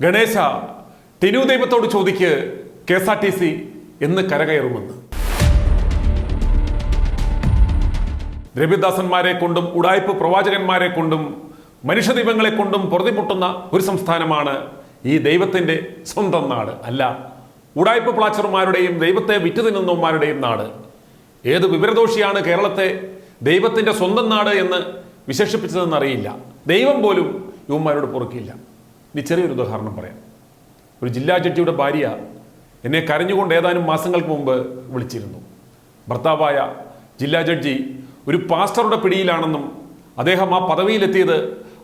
ഗണേശ, ടിനു ദൈവത്തോട് ചോദിക്ക് KSRTC എന്ന് കരകയറുമെന്ന്. രവിദാസന്മാരെ കൊണ്ടും ഉടായ്പ പ്രവാചകന്മാരെ കൊണ്ടും മനുഷ്യദൈവങ്ങളെ കൊണ്ടും പൊറുതിമുട്ടുന്ന ഒരു സംസ്ഥാനമാണ് ഈ ദൈവത്തിൻ്റെ സ്വന്തം നാട്. അല്ല, ഉടായ്പ പ്ലാച്ചർമാരുടെയും ദൈവത്തെ വിറ്റു തിന്നുന്നവന്മാരുടെയും നാട്. ഏത് വിവരദോഷിയാണ് കേരളത്തെ ദൈവത്തിൻ്റെ സ്വന്തം നാട് എന്ന് വിശേഷിപ്പിച്ചതെന്നറിയില്ല. ദൈവം പോലും യുവന്മാരോട് പൊറുക്കില്ല. ഇനി ചെറിയൊരു ഉദാഹരണം പറയാം. ഒരു ജില്ലാ ജഡ്ജിയുടെ ഭാര്യ എന്നെ കരഞ്ഞുകൊണ്ട് ഏതാനും മാസങ്ങൾക്ക് മുമ്പ് വിളിച്ചിരുന്നു. ഭർത്താവായ ജില്ലാ ജഡ്ജി ഒരു പാസ്റ്ററുടെ പിടിയിലാണെന്നും അദ്ദേഹം ആ പദവിയിലെത്തിയത്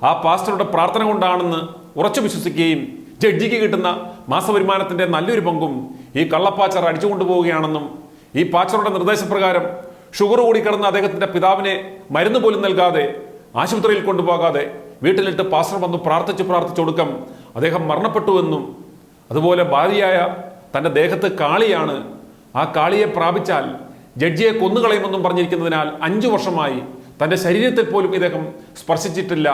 ആ പാസ്റ്ററുടെ പ്രാർത്ഥന കൊണ്ടാണെന്ന് ഉറച്ചു വിശ്വസിക്കുകയും ജഡ്ജിക്ക് കിട്ടുന്ന മാസവരുമാനത്തിൻ്റെ നല്ലൊരു പങ്കും ഈ കള്ളപ്പാച്ചർ അടിച്ചുകൊണ്ടുപോവുകയാണെന്നും ഈ പാച്ചറുടെ നിർദ്ദേശപ്രകാരം ഷുഗർ കൂടി കിടന്ന അദ്ദേഹത്തിൻ്റെ പിതാവിനെ മരുന്ന് പോലും നൽകാതെ ആശുപത്രിയിൽ കൊണ്ടുപോകാതെ വീട്ടിലിട്ട് പാസ്റ്റർ വന്നു പ്രാർത്ഥിച്ചൊടുക്കം അദ്ദേഹം മരണപ്പെട്ടുവെന്നും അതുപോലെ ഭാര്യയായ തൻ്റെ ദേഹത്ത് കാളിയാണ്, ആ കാളിയെ പ്രാപിച്ചാൽ ജഡ്ജിയെ കൊന്നുകളയുമെന്നും പറഞ്ഞിരിക്കുന്നതിനാൽ 5 വർഷമായി തൻ്റെ ശരീരത്തിൽ പോലും ഇദ്ദേഹം സ്പർശിച്ചിട്ടില്ല.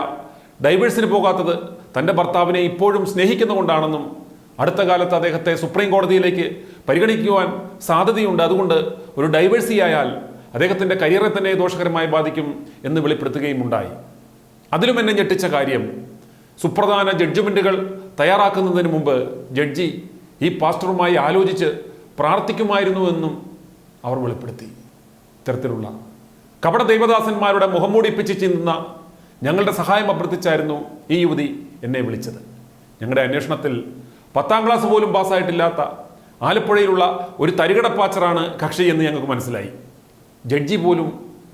ഡൈവേഴ്സിന് പോകാത്തത് തൻ്റെ ഭർത്താവിനെ ഇപ്പോഴും സ്നേഹിക്കുന്നതുകൊണ്ടാണെന്നും അടുത്ത കാലത്ത് അദ്ദേഹത്തെ സുപ്രീം കോടതിയിലേക്ക് പരിഗണിക്കുവാൻ സാധ്യതയുണ്ട്, അതുകൊണ്ട് ഒരു ഡൈവേഴ്സിയായാൽ അദ്ദേഹത്തിൻ്റെ കരിയറെ തന്നെ ദോഷകരമായി ബാധിക്കും എന്ന് വെളിപ്പെടുത്തുകയും ഉണ്ടായി. അതിലും എന്നെ ഞെട്ടിച്ച കാര്യം, സുപ്രധാന ജഡ്ജ്മെൻറ്റുകൾ തയ്യാറാക്കുന്നതിന് മുമ്പ് ജഡ്ജി ഈ പാസ്റ്ററുമായി ആലോചിച്ച് പ്രാർത്ഥിക്കുമായിരുന്നുവെന്നും അവർ വെളിപ്പെടുത്തി. ഇത്തരത്തിലുള്ള കപട ദൈവദാസന്മാരുടെ മുഖംമൂടിപ്പിച്ച് ചിന്തുന്ന ഞങ്ങളുടെ സഹായം അഭ്യർത്ഥിച്ചായിരുന്നു ഈ യുവതി എന്നെ വിളിച്ചത്. ഞങ്ങളുടെ അന്വേഷണത്തിൽ 10ാം ക്ലാസ് പോലും പാസ്സായിട്ടില്ലാത്ത ആലപ്പുഴയിലുള്ള ഒരു തരികടപ്പാച്ചറാണ് കക്ഷി എന്ന് ഞങ്ങൾക്ക് മനസ്സിലായി. ജഡ്ജി പോലും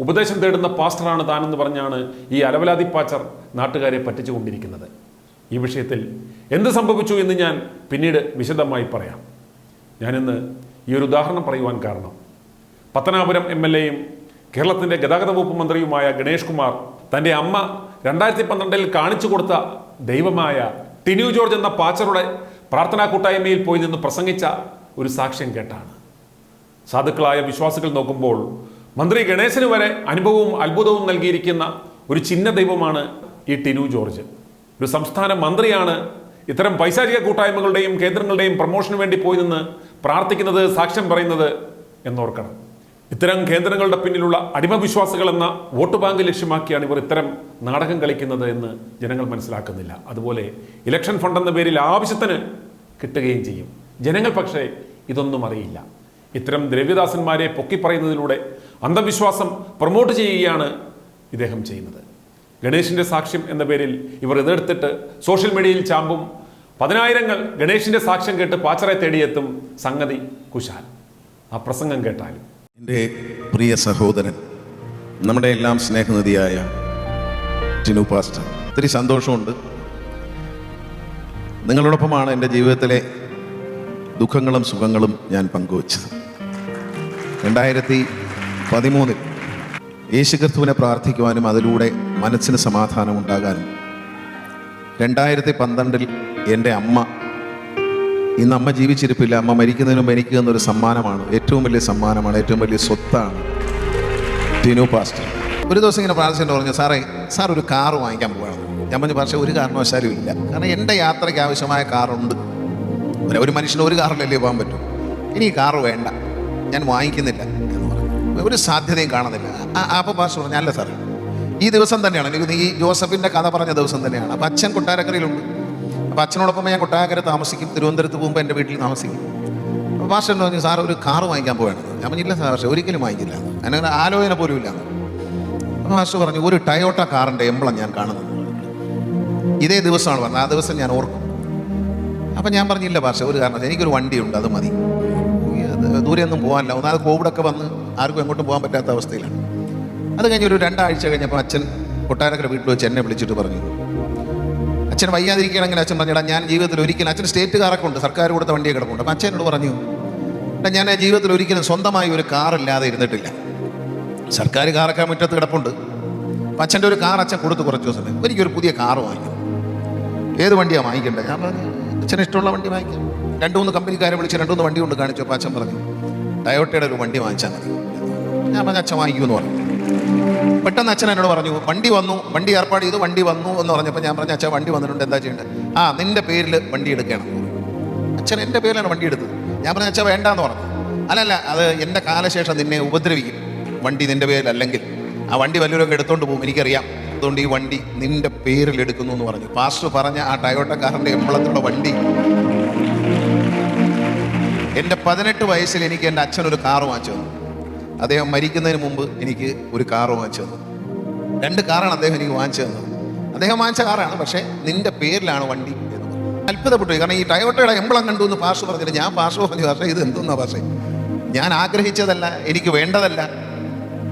ഉപദേശം തേടുന്ന പാസ്റ്ററാണ് താനെന്ന് പറഞ്ഞാണ് ഈ അലവലാതി പാച്ചർ നാട്ടുകാരെ പറ്റിച്ചുകൊണ്ടിരിക്കുന്നത്. ഈ വിഷയത്തിൽ എന്ത് സംഭവിച്ചു എന്ന് ഞാൻ പിന്നീട് വിശദമായി പറയാം. ഞാനിന്ന് ഈ ഒരു ഉദാഹരണം പറയുവാൻ കാരണം, പത്തനാപുരം MLAയും കേരളത്തിൻ്റെ ഗതാഗത വകുപ്പ് മന്ത്രിയുമായ ഗണേഷ് കുമാർ തൻ്റെ അമ്മ 2012 കാണിച്ചു കൊടുത്ത ദൈവമായ ടിനു ജോർജ് എന്ന പാച്ചറുടെ പ്രാർത്ഥനാ കൂട്ടായ്മയിൽ പോയി നിന്ന് പ്രസംഗിച്ച ഒരു സാക്ഷ്യം കേട്ടാണ്. സാധുക്കളായ വിശ്വാസികൾ നോക്കുമ്പോൾ മന്ത്രി ഗണേശന് വരെ അനുഭവവും അത്ഭുതവും നൽകിയിരിക്കുന്ന ഒരു ചിഹ്ന ദൈവമാണ് ഈ ടിനു ജോർജ്. ഒരു സംസ്ഥാന മന്ത്രിയാണ് ഇത്തരം പൈശാചിക കൂട്ടായ്മകളുടെയും കേന്ദ്രങ്ങളുടെയും പ്രൊമോഷന് വേണ്ടി പോയി നിന്ന് പ്രാർത്ഥിക്കുന്നത്, സാക്ഷ്യം പറയുന്നത് എന്നോർക്കണം. ഇത്തരം കേന്ദ്രങ്ങളുടെ പിന്നിലുള്ള അടിമവിശ്വാസികൾ എന്ന വോട്ട് ബാങ്ക് ലക്ഷ്യമാക്കിയാണ് ഇവർ ഇത്തരം നാടകം കളിക്കുന്നത് എന്ന് ജനങ്ങൾ മനസ്സിലാക്കുന്നില്ല. അതുപോലെ ഇലക്ഷൻ ഫണ്ട് എന്ന പേരിൽ ആവശ്യത്തിന് കിട്ടുകയും ചെയ്യും. ജനങ്ങൾ പക്ഷേ ഇതൊന്നും അറിയില്ല. ഇത്തരം ദ്രവ്യദാസന്മാരെ പൊക്കിപ്പറയുന്നതിലൂടെ അന്ധവിശ്വാസം പ്രൊമോട്ട് ചെയ്യുകയാണ് ഇദ്ദേഹം ചെയ്യുന്നത്. ഗണേശിൻ്റെ സാക്ഷ്യം എന്ന പേരിൽ ഇവർ ഇതെടുത്തിട്ട് സോഷ്യൽ മീഡിയയിൽ ചാമ്പും. 10,000 ഗണേശിൻ്റെ സാക്ഷ്യം കേട്ട് പാച്ചറെ തേടിയെത്തും. സംഗതി കുശാൽ. ആ പ്രസംഗം കേട്ടാലും. എൻ്റെ പ്രിയ സഹോദരൻ, നമ്മുടെ എല്ലാം സ്നേഹനിധിയായ ടിനു പാസ്റ്റർ, ഒത്തിരി സന്തോഷമുണ്ട്. നിങ്ങളോടൊപ്പമാണ് എൻ്റെ ജീവിതത്തിലെ ദുഃഖങ്ങളും സുഖങ്ങളും ഞാൻ പങ്കുവച്ചത്. 2013 യേശുക്രിസ്തുവിനെ പ്രാർത്ഥിക്കുവാനും അതിലൂടെ മനസ്സിന് സമാധാനം ഉണ്ടാകാനും 2012 എൻ്റെ അമ്മ, ഇന്ന് അമ്മ ജീവിച്ചിരിപ്പില്ല, അമ്മ മരിക്കുന്നതിന് മുമ്പ് എനിക്ക് തന്നൊരു സമ്മാനമാണ്, ഏറ്റവും വലിയ സമ്മാനമാണ്, ഏറ്റവും വലിയ സ്വത്താണ് ടിനു പാസ്റ്റർ. ഒരു ദിവസം ഇങ്ങനെ പ്രാർത്ഥിച്ചിട്ട് പറഞ്ഞു, സാർ ഒരു കാറ് വാങ്ങിക്കാൻ പോകണം. ഞാൻ പറഞ്ഞു, പക്ഷേ ഒരു കാരണവശാലും ഇല്ല, കാരണം എൻ്റെ യാത്രയ്ക്ക് ആവശ്യമായ കാറുണ്ട്. ഒരു മനുഷ്യന് ഒരു കാറിലല്ലേ പോകാൻ പറ്റും. ഇനി ഈ കാറ് വേണ്ട, ഞാൻ വാങ്ങിക്കുന്നില്ല എന്ന് പറഞ്ഞു. ഒരു സാധ്യതയും കാണുന്നില്ല. അപ്പോൾ പാസ്റ്റർ പറഞ്ഞു, അല്ല സാർ, ഈ ദിവസം തന്നെയാണ്, എനിക്ക് ഈ ജോസഫിൻ്റെ കഥ പറഞ്ഞ ദിവസം തന്നെയാണ്. അപ്പോൾ അച്ഛൻ കൊട്ടാരക്കരയിലുണ്ട്. അപ്പോൾ അച്ഛനോടൊപ്പം ഞാൻ കൊട്ടാരക്കര താമസിക്കും, തിരുവനന്തപുരത്ത് പോകുമ്പോൾ എൻ്റെ വീട്ടിൽ താമസിക്കും. അപ്പോൾ പാസ്റ്റർ പറഞ്ഞു, സാർ ഒരു കാറ് വാങ്ങിക്കാൻ പോവാണ്. ഞാൻ പറഞ്ഞില്ല സാർ, പക്ഷേ ഒരിക്കലും വാങ്ങിക്കില്ല, അങ്ങനെ ആലോചന പോലും ഇല്ല. അപ്പോൾ പാസ്റ്റർ പറഞ്ഞു, ഒരു ടയോട്ട കാറിൻ്റെ എംബ്ലം ഞാൻ കാണുന്നത് ഇതേ ദിവസമാണ് പറഞ്ഞത്. ആ ദിവസം ഞാൻ ഓർക്കും. അപ്പം ഞാൻ പറഞ്ഞില്ല പാസ്റ്റർ, ഒരു കാരണം എനിക്കൊരു വണ്ടിയുണ്ട്, അത് മതി, ദൂരെയൊന്നും പോകാനില്ല. ഒന്നാമത് കോവിഡൊക്കെ വന്ന് ആർക്കും എങ്ങോട്ടും പോകാൻ പറ്റാത്ത അവസ്ഥയിലാണ്. അത് കഴിഞ്ഞ് ഒരു 2 ആഴ്ച കഴിഞ്ഞപ്പോൾ അച്ഛൻ കൊട്ടാരക്കര വീട്ടിൽ വെച്ച് എന്നെ വിളിച്ചിട്ട് പറഞ്ഞു, അച്ഛൻ വയ്യാതിരിക്കുകയാണെങ്കിൽ അച്ഛൻ പറഞ്ഞിടാ, ഞാൻ ജീവിതത്തിൽ ഒരിക്കലും, അച്ഛൻ സ്റ്റേറ്റ് കാറൊക്കെ ഉണ്ട്, സർക്കാർ കൊടുത്ത വണ്ടിയെ കിടപ്പുണ്ട്. അപ്പം അച്ഛനോട് പറഞ്ഞു, ഞാൻ ജീവിതത്തിൽ ഒരിക്കലും സ്വന്തമായി ഒരു കാറില്ലാതെ ഇരുന്നിട്ടില്ല. സർക്കാർ കാറൊക്കെ മുറ്റത്ത് കിടപ്പുണ്ട്. അപ്പം അച്ഛൻ്റെ ഒരു കാർ അച്ഛൻ കൊടുത്ത് കുറച്ച് ദിവസം, എനിക്കൊരു പുതിയ കാറ് വാങ്ങിക്കും. ഏത് വണ്ടിയാണ് വാങ്ങിക്കേണ്ടത്? ഞാൻ പറഞ്ഞു, അച്ഛന് ഇഷ്ടമുള്ള വണ്ടി വാങ്ങിക്കാം. 2-3 കമ്പനിക്കാരെ വിളിച്ച് 2-3 വണ്ടി കൊണ്ട് കാണിച്ചു. അപ്പോൾ അച്ഛൻ പറഞ്ഞു, ടയോട്ടയുടെ ഒരു വണ്ടി വാങ്ങിച്ചാൽ മതി. ഞാൻ പറഞ്ഞു, അച്ഛൻ വാങ്ങിക്കുമെന്ന് പറഞ്ഞു. പെട്ടെന്ന് അച്ഛൻ എന്നോട് പറഞ്ഞു, വണ്ടി വന്നു, വണ്ടി ഏർപ്പാട് ചെയ്തു, വണ്ടി വന്നു എന്ന് പറഞ്ഞപ്പോൾ ഞാൻ പറഞ്ഞു, അച്ഛൻ വണ്ടി വന്നിട്ടുണ്ട്, എന്താ ചെയ്യേണ്ടത്? നിൻ്റെ പേരിൽ വണ്ടി എടുക്കണം. അച്ഛൻ എൻ്റെ പേരിലാണ് വണ്ടി എടുത്തത്. ഞാൻ പറഞ്ഞു, അച്ഛൻ വേണ്ടാന്ന് പറഞ്ഞു. അല്ലല്ല, അത് എൻ്റെ കാലശേഷം നിന്നെ ഉപദ്രവിക്കും, വണ്ടി നിൻ്റെ പേരിലല്ലെങ്കിൽ. ആ വണ്ടി വല്ലവരൊക്കെ എടുത്തോണ്ട് പോകും, എനിക്കറിയാം, അതുകൊണ്ട് ഈ വണ്ടി നിൻ്റെ പേരിൽ എടുക്കുന്നു എന്ന് പറഞ്ഞു. പാസ്റ്റർ പറഞ്ഞ ആ ടയോട്ട കാറിൻ്റെ എമ്പളത്തുള്ള വണ്ടി, എൻ്റെ 18 വയസ്സിൽ എനിക്ക് എൻ്റെ അച്ഛനൊരു കാറ് വാങ്ങിച്ചു തന്നു. അദ്ദേഹം മരിക്കുന്നതിന് മുമ്പ് എനിക്ക് ഒരു കാറ് വാങ്ങിച്ചു തന്നു. 2 കാറാണ് അദ്ദേഹം എനിക്ക് വാങ്ങിച്ചു തന്നത്. അദ്ദേഹം വാങ്ങിച്ച കാറാണ്, പക്ഷേ നിൻ്റെ പേരിലാണ് വണ്ടി എന്ന് പറഞ്ഞു. അത്ഭുതപ്പെട്ടു. കാരണം ഈ ടയോട്ടയുടെ എമ്പളം കണ്ടു എന്ന് പാസ്റ്റർ പറഞ്ഞില്ല. ഞാൻ പാസ്റ്റർ പറഞ്ഞു, പക്ഷേ ഇത് എന്തെന്നാ പാസ്റ്റേ, ഞാൻ ആഗ്രഹിച്ചതല്ല, എനിക്ക് വേണ്ടതല്ല,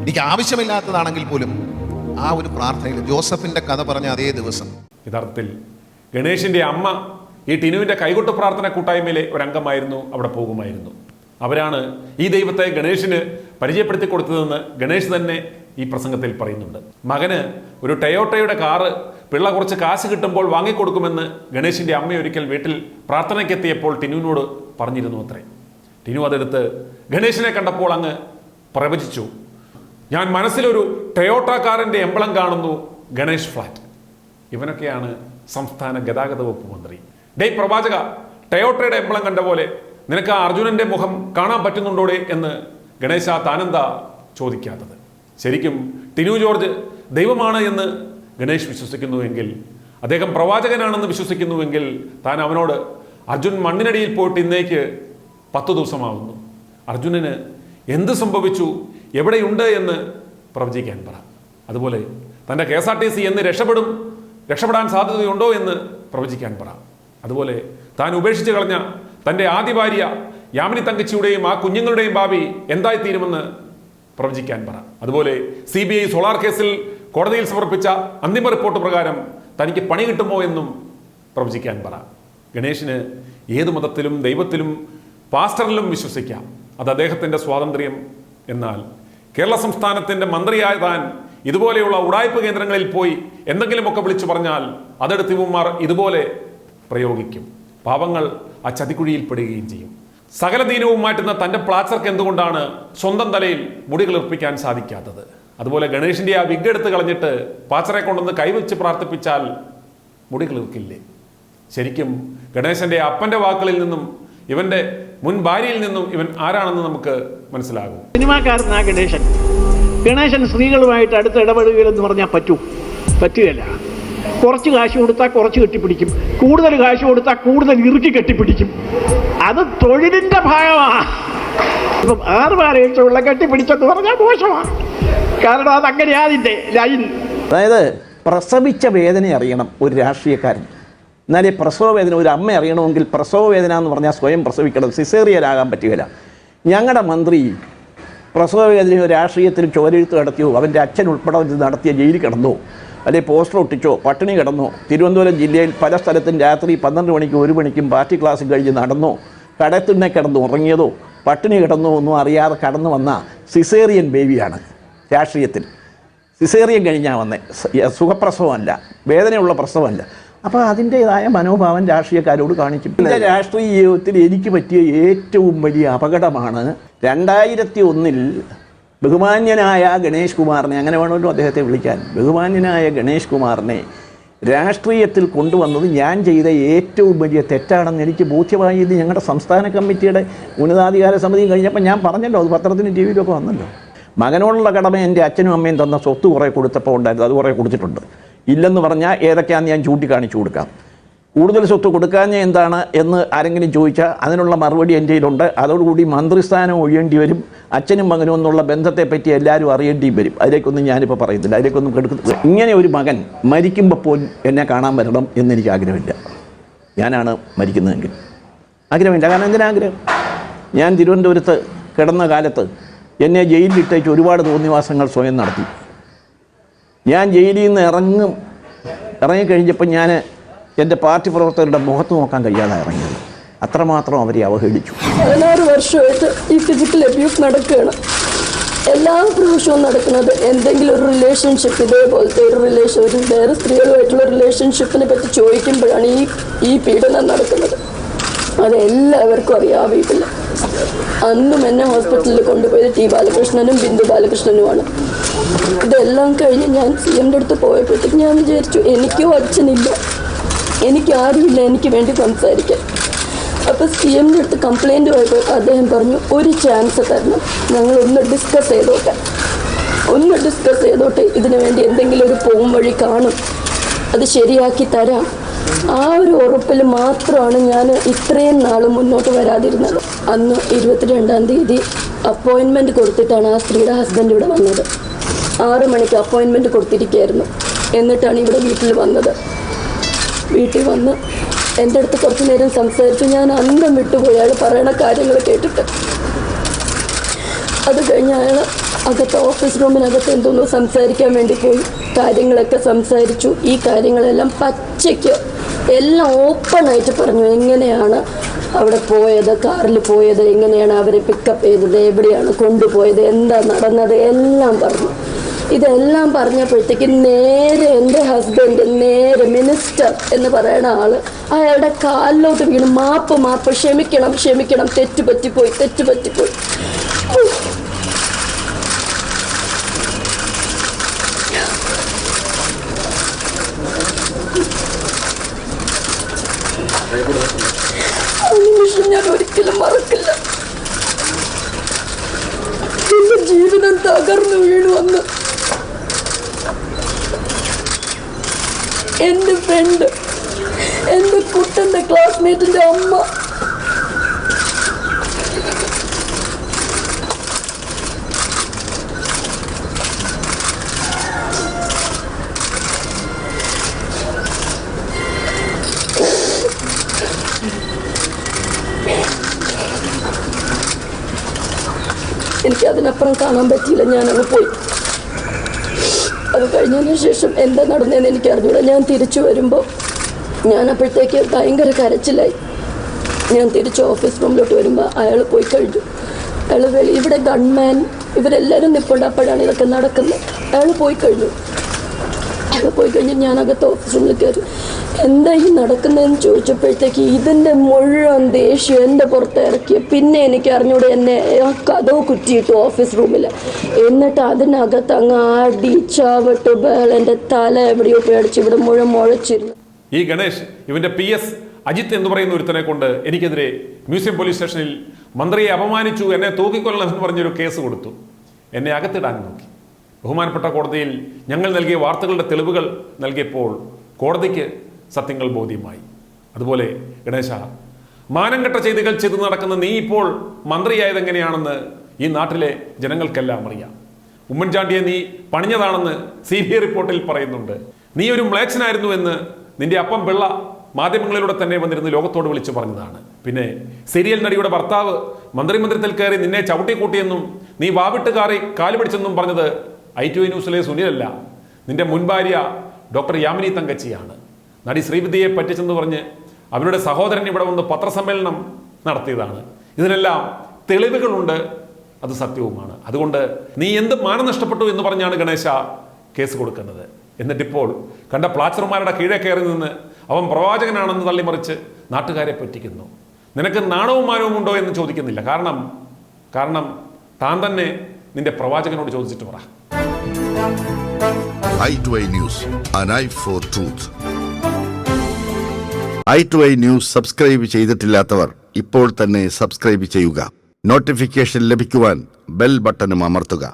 എനിക്ക് ആവശ്യമില്ലാത്തതാണെങ്കിൽ പോലും ആ ഒരു പ്രാർത്ഥനയിൽ ജോസഫിൻ്റെ കഥ പറഞ്ഞ അതേ ദിവസം യഥാർത്ഥത്തിൽ ഗണേഷിൻ്റെ അമ്മ ഈ ടിനുവിൻ്റെ കൈകൊട്ട് പ്രാർത്ഥന കൂട്ടായ്മയിലെ ഒരംഗമായിരുന്നു, അവിടെ പോകുമായിരുന്നു. അവരാണ് ഈ ദൈവത്തെ ഗണേഷിന് പരിചയപ്പെടുത്തി കൊടുത്തതെന്ന് ഗണേഷ് തന്നെ ഈ പ്രസംഗത്തിൽ പറയുന്നുണ്ട്. മകന് ഒരു ടയോട്ടയുടെ കാറ് പിള്ള കുറച്ച് കാശ് കിട്ടുമ്പോൾ വാങ്ങിക്കൊടുക്കുമെന്ന് ഗണേഷിൻ്റെ അമ്മ ഒരിക്കൽ വീട്ടിൽ പ്രാർത്ഥനയ്ക്കെത്തിയപ്പോൾ ടിനുവിനോട് പറഞ്ഞിരുന്നു അത്രേ. ടിനു അതെടുത്ത് ഗണേഷിനെ കണ്ടപ്പോൾ അങ്ങ് പ്രവചിച്ചു, ഞാൻ മനസ്സിലൊരു ടൊയോട്ട കാറിൻ്റെ എംബ്ലം കാണുന്നു, ഗണേഷ് ഫ്ലാറ്റ്. ഇവനൊക്കെയാണ് സംസ്ഥാന ഗതാഗത വകുപ്പ് മന്ത്രി. ഡേ പ്രവാചക, ടൊയോട്ടയുടെ എംബ്ലം കണ്ട പോലെ നിനക്ക് ആ അർജുനന്റെ മുഖം കാണാൻ പറ്റുന്നുണ്ടോടെ എന്ന് ഗണേശ താനെന്താ ചോദിക്കാത്തത്? ശരിക്കും ടിനു ജോർജ് ദൈവമാണ് എന്ന് ഗണേഷ് വിശ്വസിക്കുന്നുവെങ്കിൽ, അദ്ദേഹം പ്രവാചകനാണെന്ന് വിശ്വസിക്കുന്നുവെങ്കിൽ, താൻ അവനോട് അർജുൻ മണ്ണിനടിയിൽ പോയിട്ട് ഇന്നേക്ക് 10 ദിവസമാവുന്നു, അർജുനന് എന്ത് സംഭവിച്ചു, എവിടെയുണ്ട് എന്ന് പ്രവചിക്കാൻ പറ. അതുപോലെ തൻ്റെ KSRTC എന്ന് രക്ഷപ്പെടാൻ സാധ്യതയുണ്ടോ എന്ന് പ്രവചിക്കാൻ പറ. അതുപോലെ താൻ ഉപേക്ഷിച്ച് കളഞ്ഞ തൻ്റെ ആദ്യ ഭാര്യ യാമിനി തങ്കച്ചിയുടെയും ആ കുഞ്ഞുങ്ങളുടെയും ഭാവി എന്തായിത്തീരുമെന്ന് പ്രവചിക്കാൻ പറ. അതുപോലെ CBI സോളാർ കേസിൽ കോടതിയിൽ സമർപ്പിച്ച അന്തിമ റിപ്പോർട്ട് പ്രകാരം തനിക്ക് പണി കിട്ടുമോ എന്നും പ്രവചിക്കാൻ പറ. ഗണേഷിന് ഏത് മതത്തിലും ദൈവത്തിലും പാസ്റ്ററിലും വിശ്വസിക്കാം, അത് അദ്ദേഹത്തിൻ്റെ സ്വാതന്ത്ര്യം. എന്നാൽ കേരള സംസ്ഥാനത്തിൻ്റെ മന്ത്രിയായ താൻ ഇതുപോലെയുള്ള ഉടായ്പ കേന്ദ്രങ്ങളിൽ പോയി എന്തെങ്കിലുമൊക്കെ വിളിച്ചു പറഞ്ഞാൽ അതെടുത്ത് ഇവന്മാർ ഇതുപോലെ പ്രയോഗിക്കും. പാവങ്ങൾ ആ ചതിക്കുഴിയിൽ പെടുകയും ചെയ്യും. സകല ദീനവും മാറ്റുന്ന തൻ്റെ പ്ലാച്ചർക്ക് എന്തുകൊണ്ടാണ് സ്വന്തം തലയിൽ മുടി കിളിർപ്പിക്കാൻ സാധിക്കാത്തത്? അതുപോലെ ഗണേഷിൻ്റെ ആ വിഗ് എടുത്ത് കളഞ്ഞിട്ട് പാച്ചറെ കൊണ്ടുവന്ന് കൈവച്ച് പ്രാർത്ഥിപ്പിച്ചാൽ മുടി കിളിർക്കില്ലേ? ശരിക്കും ഗണേശൻ്റെ അപ്പൻ്റെ വാക്കുകളിൽ നിന്നും ഇവൻ്റെ മുൻ ഭാര്യയിൽ നിന്നും ഇവൻ ആരാണെന്ന് നമുക്ക് മനസ്സിലാകും. സിനിമാക്കാരനാ ഗണേശൻ സ്ത്രീകളുമായിട്ട് അടുത്ത് ഇടപെടുകയെന്ന് പറഞ്ഞാൽ പറ്റുകയില്ല. കുറച്ച് കാശ് കൊടുത്താൽ കുറച്ച് കെട്ടിപ്പിടിക്കും, കൂടുതൽ കാശ് കൊടുത്താൽ കൂടുതൽ ഇറുക്കി കെട്ടിപ്പിടിക്കും. അത് തൊഴിലിന്റെ ഭാഗമാണ്. ഇപ്പം 6 മാരേഴ്സുള്ള കെട്ടിപ്പിടിച്ചെന്ന് പറഞ്ഞാൽ മോശമാണ്. കാരണം അതങ്ങനെയാ അതിൻ്റെ ലൈൻ. അതായത് പ്രസവിച്ച വേദന അറിയണം ഒരു രാഷ്ട്രീയക്കാരൻ, എന്നാലേ പ്രസവ വേദന ഒരു അമ്മ അറിയണമെങ്കിൽ പ്രസവ വേദന എന്ന് പറഞ്ഞാൽ സ്വയം പ്രസവിക്കണം, സിസേറിയനാകാൻ പറ്റുകയില്ല. ഞങ്ങളുടെ മന്ത്രി പ്രസവ വേദനയോ രാഷ്ട്രീയത്തിൽ ചോരെഴുത്ത് നടത്തിയോ, അവൻ്റെ അച്ഛൻ ഉൾപ്പെടെ നടത്തിയ ജയിലിൽ കിടന്നോ, അല്ലെങ്കിൽ പോസ്റ്റർ ഒട്ടിച്ചോ, പട്ടിണി കിടന്നോ, തിരുവനന്തപുരം ജില്ലയിൽ പല സ്ഥലത്തും രാത്രി 12 മണിക്കും 1 മണിക്കും പാർട്ടി ക്ലാസ് കഴിഞ്ഞ് നടന്നോ, കടത്തിണ്ണെ കിടന്നു ഉറങ്ങിയതോ, പട്ടിണി കിടന്നോ ഒന്നും അറിയാതെ കടന്നു വന്ന സിസേറിയൻ ബേബിയാണ് രാഷ്ട്രീയത്തിൽ. സിസേറിയൻ കഴിഞ്ഞാൽ വന്നേ, സുഖപ്രസവമല്ല, വേദനയുള്ള പ്രസവമല്ല. അപ്പോൾ അതിൻ്റേതായ മനോഭാവം രാഷ്ട്രീയക്കാരോട് കാണിക്കും. എൻ്റെ രാഷ്ട്രീയ ജീവിതത്തിൽ എനിക്ക് പറ്റിയ ഏറ്റവും വലിയ അപകടമാണ് 2001 ബഹുമാന്യനായ ഗണേഷ് കുമാറിനെ, അങ്ങനെ വേണമല്ലോ അദ്ദേഹത്തെ വിളിക്കാൻ, ബഹുമാന്യനായ ഗണേഷ് കുമാറിനെ രാഷ്ട്രീയത്തിൽ കൊണ്ടുവന്നത് ഞാൻ ചെയ്ത ഏറ്റവും വലിയ തെറ്റാണെന്ന് എനിക്ക് ബോധ്യമായത് ഞങ്ങളുടെ സംസ്ഥാന കമ്മിറ്റിയുടെ ഉന്നതാധികാര സമിതി കഴിഞ്ഞപ്പോൾ ഞാൻ പറഞ്ഞല്ലോ, അത് പത്രത്തിനും TV യിലൊക്കെ വന്നല്ലോ. മകനോടുള്ള കടമ എൻ്റെ അച്ഛനും അമ്മയും തന്ന സ്വത്ത് കുറേ കൊടുത്തപ്പോൾ ഉണ്ടായിരുന്നു, അത് കുറേ കൊടുത്തിട്ടുണ്ട്. ഇല്ലെന്ന് പറഞ്ഞാൽ ഏതൊക്കെയാണെന്ന് ഞാൻ ചൂണ്ടിക്കാണിച്ചു കൊടുക്കാം. കൂടുതൽ സ്വത്ത് കൊടുക്കാഞ്ഞ എന്താണ് എന്ന് ആരെങ്കിലും ചോദിച്ചാൽ അതിനുള്ള മറുപടി എൻ്റെ കയ്യിലുണ്ട്. അതോടുകൂടി മന്ത്രിസ്ഥാനം ഒഴിയേണ്ടി വരും. അച്ഛനും മകനും എന്നുള്ള ബന്ധത്തെപ്പറ്റി എല്ലാവരും അറിയേണ്ടിയും വരും. അതിലേക്കൊന്നും ഞാനിപ്പോൾ പറയുന്നില്ല, അതിലേക്കൊന്നും കെടുക്കുന്നില്ല. ഇങ്ങനെ ഒരു മകൻ മരിക്കുമ്പോൾ പോലും എന്നെ കാണാൻ വരണം എന്നെനിക്ക് ആഗ്രഹമില്ല. ഞാനാണ് മരിക്കുന്നതെങ്കിൽ ആഗ്രഹമില്ല. കാരണം എന്തിനാഗ്രഹം? ഞാൻ തിരുവനന്തപുരത്ത് കിടന്ന കാലത്ത് എന്നെ ജയിലിലിട്ടേച്ച് ഒരുപാട് തോന്നിവാസങ്ങൾ സ്വയം നടത്തി. ഞാൻ ജയിലിൽ നിന്ന് ഇറങ്ങിക്കഴിഞ്ഞപ്പോൾ ഞാൻ എൻ്റെ പാർട്ടി പ്രവർത്തകരുടെ മുഖത്ത് നോക്കാൻ കഴിയാതെ ഇറങ്ങിയത്. അത്രമാത്രം അവരെ അവഹേളിച്ചു. 16 വർഷമായിട്ട് ഈ ഫിസിക്കൽ അബ്യൂസ് നടക്കുകയാണ്. എല്ലാ പ്രാവശ്യവും നടക്കുന്നത് എന്തെങ്കിലും ഒരു റിലേഷൻഷിപ്പ്, ഇതേപോലത്തെ ഒരു വേറെ സ്ത്രീകളുമായിട്ടുള്ള റിലേഷൻഷിപ്പിനെ പറ്റി ചോദിക്കുമ്പോഴാണ് ഈ പീഡനം നടക്കുന്നത്. അതെല്ലാവർക്കും അറിയാം. ആ വീട്ടിൽ അന്നും എന്നെ ഹോസ്പിറ്റലിൽ കൊണ്ടുപോയത് T. ബാലകൃഷ്ണനും ബിന്ദു ബാലകൃഷ്ണനുമാണ്. ഇതെല്ലാം കഴിഞ്ഞ് ഞാൻ CMന്റെ അടുത്ത് പോയപ്പോഴത്തേക്ക് ഞാൻ വിചാരിച്ചു എനിക്കോ അച്ഛനില്ല, എനിക്കാരുമില്ല എനിക്ക് വേണ്ടി സംസാരിക്കാൻ. അപ്പോൾ CMന്റെ അടുത്ത് കംപ്ലൈൻറ്റ് പോയപ്പോൾ അദ്ദേഹം പറഞ്ഞു ഒരു ചാൻസ് തരണം, ഞങ്ങളൊന്ന് ഡിസ്കസ് ചെയ്തോട്ടെ, ഇതിനു വേണ്ടി എന്തെങ്കിലും ഒരു പോം വഴി കാണും, അത് ശരിയാക്കി തരാം. ആ ഒരു ഉറപ്പിൽ മാത്രമാണ് ഞാൻ ഇത്രയും നാൾ മുന്നോട്ട് വരാതിരുന്നത്. അന്ന് 22-ാം തീയതി അപ്പോയിൻമെൻറ്റ് കൊടുത്തിട്ടാണ് ആ സ്ത്രീയുടെ ഹസ്ബൻഡ് ഇവിടെ വന്നത്. 6 മണിക്ക് അപ്പോയിൻമെൻറ്റ് കൊടുത്തിരിക്കുകയായിരുന്നു. എന്നിട്ടാണ് ഇവിടെ വീട്ടിൽ വന്നത്. വീട്ടിൽ വന്ന് എൻ്റെ അടുത്ത് കുറച്ച് നേരം സംസാരിച്ചു. ഞാൻ അന്തം വിട്ടുപോയി അയാൾ പറയണ കാര്യങ്ങൾ കേട്ടിട്ട്. അത് കഴിഞ്ഞ് അയാൾ അകത്ത് ഓഫീസ് റൂമിനകത്ത് എന്തോന്നോ സംസാരിക്കാൻ വേണ്ടി പോയി. കാര്യങ്ങളൊക്കെ സംസാരിച്ചു. ഈ കാര്യങ്ങളെല്ലാം പച്ചയ്ക്ക് എല്ലാം ഓപ്പണായിട്ട് പറഞ്ഞു. എങ്ങനെയാണ് അവിടെ പോയത്, കാറിൽ പോയത്, എങ്ങനെയാണ് അവരെ പിക്കപ്പ് ചെയ്തത്, എവിടെയാണ് കൊണ്ടുപോയത്, എന്താ നടന്നത്, എല്ലാം പറഞ്ഞു. ഇതെല്ലാം പറഞ്ഞപ്പോഴത്തേക്ക് നേരെ എൻ്റെ ഹസ്ബൻഡ് നേരെ മിനിസ്റ്റർ എന്ന് പറയുന്ന ആള് അയാളുടെ കാലിലോട്ട് വീണ് മാപ്പ് ക്ഷമിക്കണം, തെറ്റുപറ്റിപ്പോയി. ആ നിമിഷം ഞാൻ ഒരിക്കലും മറക്കില്ല. എന്റെ ജീവിതം തകർന്നു വീണു വന്ന് എൻ്റെ ഫ്രണ്ട്, എൻ്റെ കുട്ടൻ്റെ ക്ലാസ്മേറ്റിൻ്റെ അമ്മ, എനിക്ക് അതിനപ്പുറം കാണാൻ പറ്റിയില്ല. ഞാനങ്ങ് പോയി. അത് കഴിഞ്ഞതിന് ശേഷം എന്താ നടന്നതെന്ന് എനിക്ക് അറിഞ്ഞൂടാ. ഞാൻ തിരിച്ചു വരുമ്പോൾ ഞാൻ അപ്പോഴത്തേക്ക് ഭയങ്കര കരച്ചിലായി. ഞാൻ തിരിച്ച് ഓഫീസ് റൂമിലോട്ട് വരുമ്പോൾ അയാൾ പോയി കഴിഞ്ഞു. അയാൾ ഇവിടെ ഗൺമാൻ ഇവരെല്ലാവരും നിൽപ്പുണ്ട്. അപ്പോഴാണ് ഇതൊക്കെ നടക്കുന്നത്. അയാൾ പോയി കഴിഞ്ഞു. ഞാൻ അകത്ത് ഓഫീസ് റൂമിൽ കയറി എന്താ ഈ നടക്കുന്നതെന്ന് ചോദിച്ചപ്പോഴത്തേക്ക് ഇതിൻ്റെ മുഴുവൻ ദേഷ്യം എൻ്റെ പുറത്ത് ഇറക്കി. പിന്നെ എനിക്ക് അറിഞ്ഞൂടെ എന്നെ ആ കഥവ് കുറ്റിയിട്ടു ഓഫീസ് റൂമിൽ. എന്നിട്ട് അതിനകത്ത് അങ്ങ് അടി ചാവട്ട് ബഹളം. എൻ്റെ തല എവിടെയോ പേടിച്ച് ഇവിടെ മുഴുവൻ മുഴച്ചിരുന്നു. ഈ ഗണേഷ് ഇവന്റെ PS അജിത്ത് എന്ന് പറയുന്ന ഒരുത്തനെ കൊണ്ട് എനിക്കെതിരെ മ്യൂസിയം പോലീസ് സ്റ്റേഷനിൽ മന്ത്രിയെ അപമാനിച്ചു, എന്നെ തൂക്കിക്കൊല്ലണമെന്ന് പറഞ്ഞൊരു കേസ് കൊടുത്തു. എന്നെ അകത്തിടാൻ നോക്കി. ബഹുമാനപ്പെട്ട കോടതിയിൽ ഞങ്ങൾ നൽകിയ വാർത്തകളുടെ തെളിവുകൾ നൽകിയപ്പോൾ കോടതിക്ക് സത്യങ്ങൾ ബോധ്യമായി. അതുപോലെ ഗണേശ, മാനംകെട്ട ചെയ്തികൾ ചെയ്തു നടക്കുന്ന നീ ഇപ്പോൾ മന്ത്രിയായത് എങ്ങനെയാണെന്ന് ഈ നാട്ടിലെ ജനങ്ങൾക്കെല്ലാം അറിയാം. ഉമ്മൻചാണ്ടിയെ നീ പണിഞ്ഞതാണെന്ന് CBI റിപ്പോർട്ടിൽ പറയുന്നുണ്ട്. നീ ഒരു മ്ലേച്ഛനായിരുന്നു എന്ന് നിന്റെ അപ്പം പിള്ള മാധ്യമങ്ങളിലൂടെ തന്നെ വന്നിരുന്ന് ലോകത്തോട് വിളിച്ചു പറഞ്ഞതാണ്. പിന്നെ സീരിയൽ നടിയുടെ ഭർത്താവ് മന്ത്രിമന്ദിരത്തിൽ കയറി നിന്നെ ചവിട്ടിക്കൂട്ടിയെന്നും നീ വാവിട്ട് കാറി കാല് പിടിച്ചെന്നും പറഞ്ഞത് ITV ന്യൂസിലെ സുനിലല്ല, നിന്റെ മുൻ ഭാര്യ ഡോക്ടർ യാമിനി തങ്കച്ചിയാണ്. നടി ശ്രീവിദ്യയെ പറ്റിച്ചെന്ന് പറഞ്ഞ് അവരുടെ സഹോദരൻ ഇവിടെ വന്ന് പത്രസമ്മേളനം നടത്തിയതാണ്. ഇതിനെല്ലാം തെളിവുകളുണ്ട്, അത് സത്യവുമാണ്. അതുകൊണ്ട് നീ എന്ത് മാനം നഷ്ടപ്പെട്ടു എന്ന് പറഞ്ഞാണ് ഗണേശ കേസ് കൊടുക്കുന്നത്. എന്നിട്ടിപ്പോൾ കണ്ട പ്ലാച്ചർമാരുടെ കീഴെ കയറി നിന്ന് അവൻ പ്രവാചകനാണെന്ന് തള്ളിമറിച്ച് നാട്ടുകാരെ പറ്റിക്കുന്നു. നിനക്ക് നാണവും മാനവും ഉണ്ടോ എന്ന് ചോദിക്കുന്നില്ല. കാരണം താൻ തന്നെ നിന്റെ പ്രവാചകനോട് ചോദിച്ചിട്ട് പറ. i2i News, an eye for truth. i2i News subscribe ചെയ്തിട്ടില്ലാത്തവർ ഇപ്പോൾ തന്നെ സബ്സ്ക്രൈബ് ചെയ്യുക. നോട്ടിഫിക്കേഷൻ ലഭിക്കുവാൻ ബെൽ ബട്ടണും അമർത്തുക.